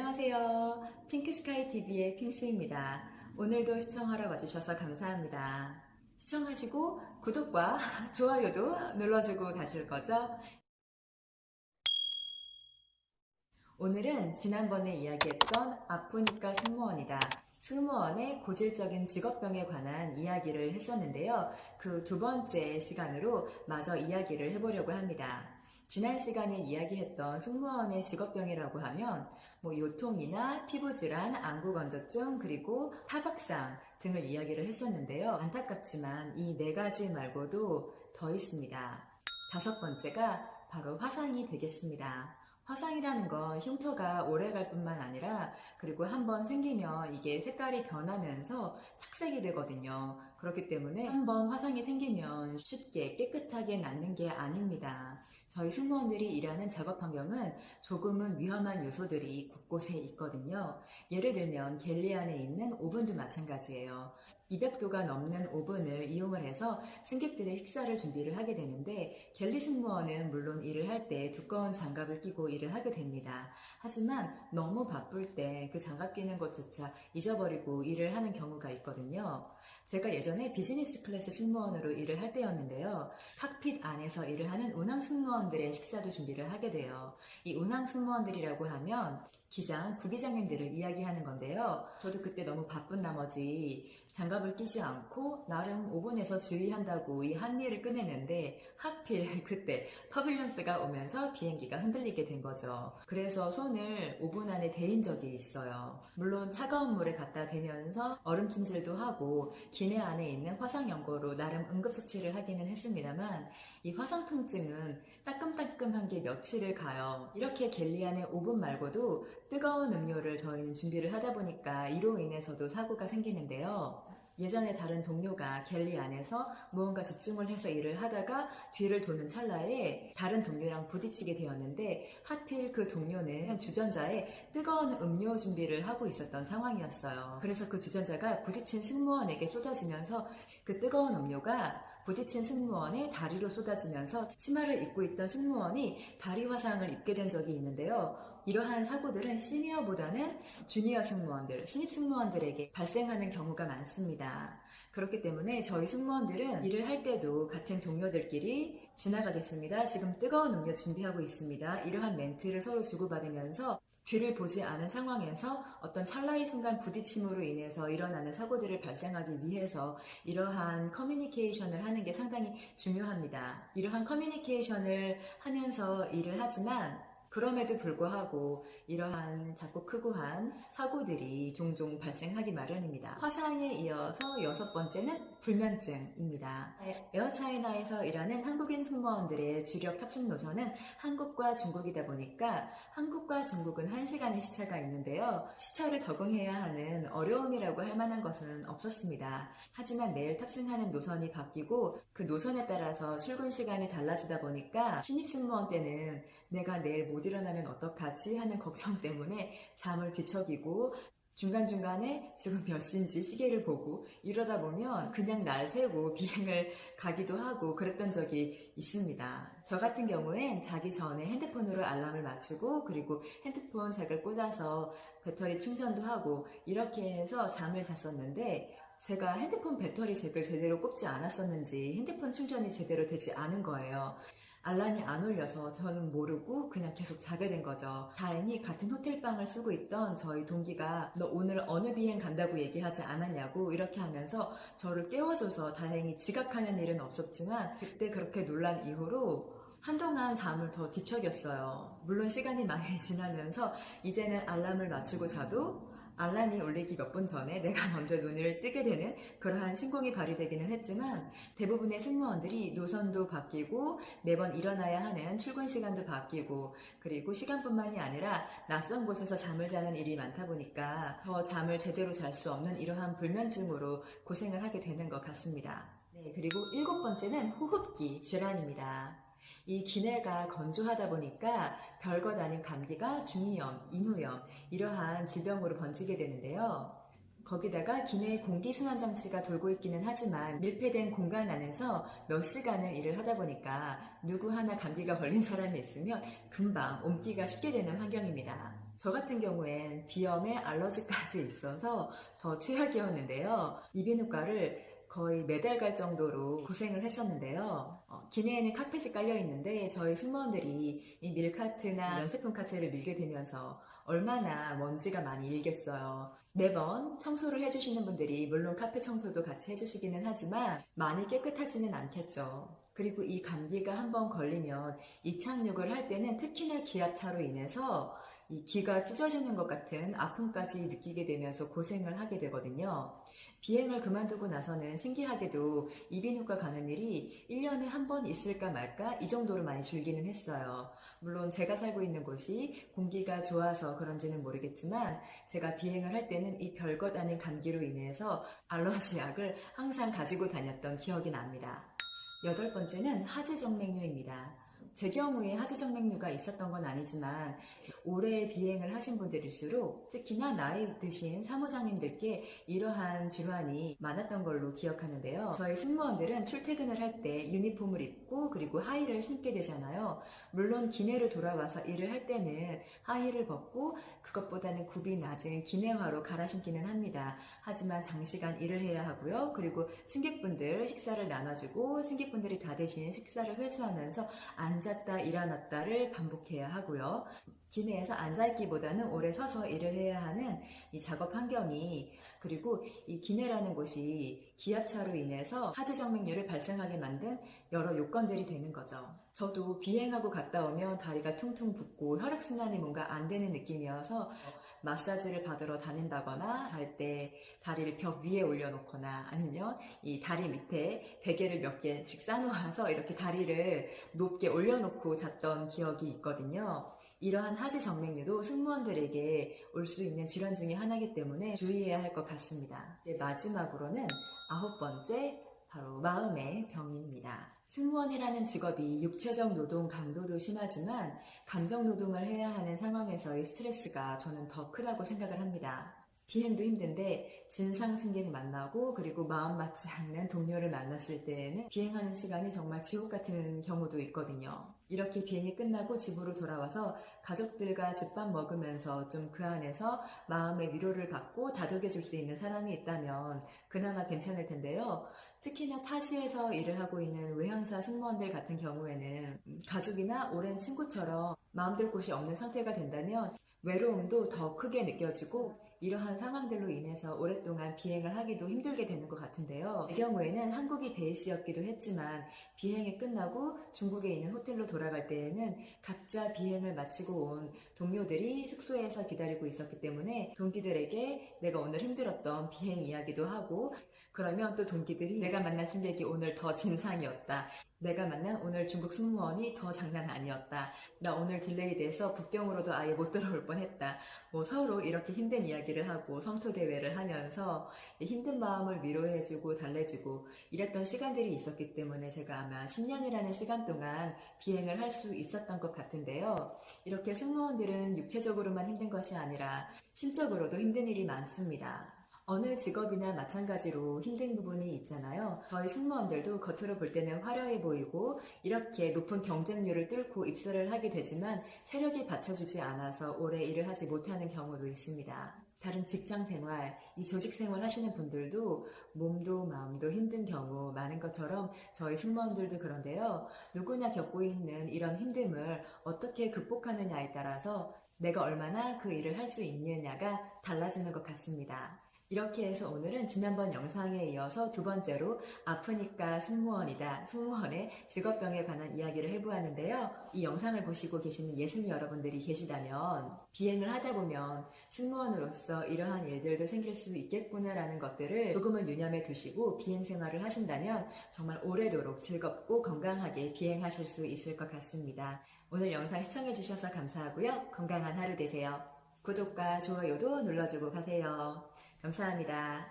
안녕하세요. 핑크스카이 TV의 핑스입니다. 오늘도 시청하러 와주셔서 감사합니다. 시청하시고 구독과 좋아요도 눌러주고 가실 거죠? 오늘은 지난번에 이야기했던 아프니까 승무원이다. 승무원의 고질적인 직업병에 관한 이야기를 했었는데요. 그 두 번째 시간으로 마저 이야기를 해보려고 합니다. 지난 시간에 이야기했던 승무원의 직업병이라고 하면 요통이나 피부질환, 안구건조증, 그리고 타박상 등을 이야기를 했었는데요. 안타깝지만 이 네 가지 말고도 더 있습니다. 다섯 번째가 바로 화상이 되겠습니다. 화상이라는 건 흉터가 오래갈 뿐만 아니라 그리고 한번 생기면 이게 색깔이 변하면서 착색이 되거든요. 그렇기 때문에 한번 화상이 생기면 쉽게 깨끗하게 낫는 게 아닙니다. 저희 승무원들이 일하는 작업 환경은 조금은 위험한 요소들이 곳곳에 있거든요. 예를 들면 갤리 안에 있는 오븐도 마찬가지예요. 200도가 넘는 오븐을 이용을 해서 승객들의 식사를 준비를 하게 되는데 갤리 승무원은 물론 일을 할 때 두꺼운 장갑을 끼고 일을 하게 됩니다. 하지만 너무 바쁠 때 그 장갑 끼는 것조차 잊어버리고 일을 하는 경우가 있거든요. 제가 예전에 비즈니스 클래스 승무원으로 일을 할 때였는데요. 칵핏 안에서 일을 하는 운항 승무원들의 식사도 준비를 하게 돼요. 이 운항 승무원들이라고 하면 기장, 부기장님들을 이야기하는 건데요. 저도 그때 너무 바쁜 나머지 장갑을 끼지 않고 나름 오븐에서 주의한다고 이 한미를 꺼내는데 하필 그때 터뷸런스가 오면서 비행기가 흔들리게 된 거죠. 그래서 손을 오븐 안에 데인 적이 있어요. 물론 차가운 물에 갖다 대면서 얼음찜질도 하고 기내 안에 있는 화상 연고로 나름 응급처치를 하기는 했습니다만 이 화상 통증은 따끔따끔한 게 며칠을 가요. 이렇게 갤리 안에 오븐 말고도 뜨거운 음료를 저희는 준비를 하다 보니까 이로 인해서도 사고가 생기는데요. 예전에 다른 동료가 갤리 안에서 무언가 집중을 해서 일을 하다가 뒤를 도는 찰나에 다른 동료랑 부딪히게 되었는데 하필 그 동료는 주전자에 뜨거운 음료 준비를 하고 있었던 상황이었어요. 그래서 그 주전자가 부딪힌 승무원에게 쏟아지면서 그 뜨거운 음료가 부딪힌 승무원의 다리로 쏟아지면서 치마를 입고 있던 승무원이 다리 화상을 입게 된 적이 있는데요. 이러한 사고들은 시니어보다는 주니어 승무원들, 신입 승무원들에게 발생하는 경우가 많습니다. 그렇기 때문에 저희 승무원들은 일을 할 때도 같은 동료들끼리 지나가겠습니다. 지금 뜨거운 음료 준비하고 있습니다. 이러한 멘트를 서로 주고받으면서 뒤를 보지 않은 상황에서 어떤 찰나의 순간 부딪힘으로 인해서 일어나는 사고들을 발생하기 위해서 이러한 커뮤니케이션을 하는 게 상당히 중요합니다. 이러한 커뮤니케이션을 하면서 일을 하지만 그럼에도 불구하고 이러한 작고 크고한 사고들이 종종 발생하기 마련입니다. 화상에 이어서 여섯 번째는 불면증입니다. 에어차이나에서 일하는 한국인 승무원들의 주력 탑승 노선은 한국과 중국이다 보니까 한국과 중국은 1시간의 시차가 있는데요. 시차를 적응해야 하는 어려움이라고 할 만한 것은 없었습니다. 하지만 매일 탑승하는 노선이 바뀌고 그 노선에 따라서 출근 시간이 달라지다 보니까 신입 승무원 때는 내가 내일 못 일어나면 어떡하지 하는 걱정 때문에 잠을 뒤척이고 중간중간에 지금 몇 시인지 시계를 보고 이러다 보면 그냥 날 새고 비행을 가기도 하고 그랬던 적이 있습니다. 저 같은 경우엔 자기 전에 핸드폰으로 알람을 맞추고 그리고 핸드폰 잭을 꽂아서 배터리 충전도 하고 이렇게 해서 잠을 잤었는데 제가 핸드폰 배터리 잭을 제대로 꼽지 않았었는지 핸드폰 충전이 제대로 되지 않은 거예요. 알람이 안 울려서 저는 모르고 그냥 계속 자게 된 거죠. 다행히 같은 호텔방을 쓰고 있던 저희 동기가 너 오늘 어느 비행 간다고 얘기하지 않았냐고 이렇게 하면서 저를 깨워줘서 다행히 지각하는 일은 없었지만 그때 그렇게 놀란 이후로 한동안 잠을 더 뒤척였어요. 물론 시간이 많이 지나면서 이제는 알람을 맞추고 자도 알람이 울리기 몇 분 전에 내가 먼저 눈을 뜨게 되는 그러한 신공이 발휘되기는 했지만 대부분의 승무원들이 노선도 바뀌고 매번 일어나야 하는 출근 시간도 바뀌고 그리고 시간뿐만이 아니라 낯선 곳에서 잠을 자는 일이 많다 보니까 더 잠을 제대로 잘 수 없는 이러한 불면증으로 고생을 하게 되는 것 같습니다. 네, 그리고 일곱 번째는 호흡기 질환입니다. 이 기내가 건조하다 보니까 별것 아닌 감기가 중이염, 인후염 이러한 질병으로 번지게 되는데요. 거기다가 기내에 공기순환 장치가 돌고 있기는 하지만 밀폐된 공간 안에서 몇 시간을 일을 하다 보니까 누구 하나 감기가 걸린 사람이 있으면 금방 옮기가 쉽게 되는 환경입니다. 저 같은 경우엔 비염에 알러지까지 있어서 더 최악이었는데요. 이비인후과를 거의 매달 갈 정도로 고생을 했었는데요. 기내에는 카펫이 깔려 있는데 저희 승무원들이 이 밀카트나 면세품 카트를 밀게 되면서 얼마나 먼지가 많이 일겠어요. 매번 청소를 해주시는 분들이 물론 카펫 청소도 같이 해주시기는 하지만 많이 깨끗하지는 않겠죠. 그리고 이 감기가 한번 걸리면 이착륙을 할 때는 특히나 기압차로 인해서 이 귀가 찢어지는 것 같은 아픔까지 느끼게 되면서 고생을 하게 되거든요. 비행을 그만두고 나서는 신기하게도 이비인후과 가는 일이 1년에 한 번 있을까 말까 이 정도로 많이 줄기는 했어요. 물론 제가 살고 있는 곳이 공기가 좋아서 그런지는 모르겠지만 제가 비행을 할 때는 이 별것 아닌 감기로 인해서 알러지 약을 항상 가지고 다녔던 기억이 납니다. 8번째는 하지정맥류입니다. 제 경우에 하지정맥류가 있었던 건 아니지만 오래 비행을 하신 분들일수록 특히나 나이 드신 사무장님들께 이러한 질환이 많았던 걸로 기억하는데요. 저희 승무원들은 출퇴근을 할 때 유니폼을 입고 그리고 하의를 신게 되잖아요. 물론 기내로 돌아와서 일을 할 때는 하의를 벗고 그것보다는 굽이 낮은 기내화로 갈아 신기는 합니다. 하지만 장시간 일을 해야 하고요. 그리고 승객분들 식사를 나눠주고 승객분들이 다 드신 식사를 회수하면서 앉았다 일어났다를 반복해야 하고요. 기내에서 앉아있기보다는 오래 서서 일을 해야 하는 이 작업 환경이 그리고 이 기내라는 곳이 기압차로 인해서 하지정맥류를 발생하게 만든 여러 요건들이 되는 거죠. 저도 비행하고 갔다 오면 다리가 퉁퉁 붓고 혈액순환이 뭔가 안 되는 느낌이어서 마사지를 받으러 다닌다거나 잘 때 다리를 벽 위에 올려놓거나 아니면 이 다리 밑에 베개를 몇 개씩 싸놓아서 이렇게 다리를 높게 올려놓고 잤던 기억이 있거든요. 이러한 하지정맥류도 승무원들에게 올 수 있는 질환 중에 하나이기 때문에 주의해야 할 것 같습니다. 이제 마지막으로는 9번째 바로 마음의 병입니다. 승무원이라는 직업이 육체적 노동 강도도 심하지만 감정 노동을 해야 하는 상황에서의 스트레스가 저는 더 크다고 생각을 합니다. 비행도 힘든데 진상 승객 만나고 그리고 마음 맞지 않는 동료를 만났을 때에는 비행하는 시간이 정말 지옥 같은 경우도 있거든요. 이렇게 비행이 끝나고 집으로 돌아와서 가족들과 집밥 먹으면서 좀 그 안에서 마음의 위로를 받고 다독여 줄 수 있는 사람이 있다면 그나마 괜찮을 텐데요. 특히나 타지에서 일을 하고 있는 외항사 승무원들 같은 경우에는 가족이나 오랜 친구처럼 마음들 곳이 없는 상태가 된다면 외로움도 더 크게 느껴지고 이러한 상황들로 인해서 오랫동안 비행을 하기도 힘들게 되는 것 같은데요. 제 경우에는 한국이 베이스였기도 했지만 비행이 끝나고 중국에 있는 호텔로 돌아갈 때에는 각자 비행을 마치고 온 동료들이 숙소에서 기다리고 있었기 때문에 동기들에게 내가 오늘 힘들었던 비행 이야기도 하고 그러면 또 동기들이 내가 만난 승객이 오늘 더 진상이었다. 내가 만난 오늘 중국 승무원이 더 장난 아니었다. 나 오늘 딜레이 돼서 북경으로도 아예 못 들어올 뻔했다. 뭐 서로 이렇게 힘든 이야기를 하고 성토 대회를 하면서 힘든 마음을 위로해주고 달래주고 이랬던 시간들이 있었기 때문에 제가 아마 10년이라는 시간 동안 비행을 할 수 있었던 것 같은데요. 이렇게 승무원들은 육체적으로만 힘든 것이 아니라 심적으로도 힘든 일이 많습니다. 어느 직업이나 마찬가지로 힘든 부분이 있잖아요. 저희 승무원들도 겉으로 볼 때는 화려해 보이고 이렇게 높은 경쟁률을 뚫고 입사를 하게 되지만 체력이 받쳐주지 않아서 오래 일을 하지 못하는 경우도 있습니다. 다른 직장 생활, 이 조직 생활 하시는 분들도 몸도 마음도 힘든 경우 많은 것처럼 저희 승무원들도 그런데요. 누구나 겪고 있는 이런 힘듦을 어떻게 극복하느냐에 따라서 내가 얼마나 그 일을 할 수 있느냐가 달라지는 것 같습니다. 이렇게 해서 오늘은 지난번 영상에 이어서 2번째로 아프니까 승무원이다. 승무원의 직업병에 관한 이야기를 해보았는데요. 이 영상을 보시고 계시는 예승이 여러분들이 계시다면 비행을 하다 보면 승무원으로서 이러한 일들도 생길 수 있겠구나라는 것들을 조금은 유념해 두시고 비행 생활을 하신다면 정말 오래도록 즐겁고 건강하게 비행하실 수 있을 것 같습니다. 오늘 영상 시청해 주셔서 감사하고요. 건강한 하루 되세요. 구독과 좋아요도 눌러주고 가세요. 감사합니다.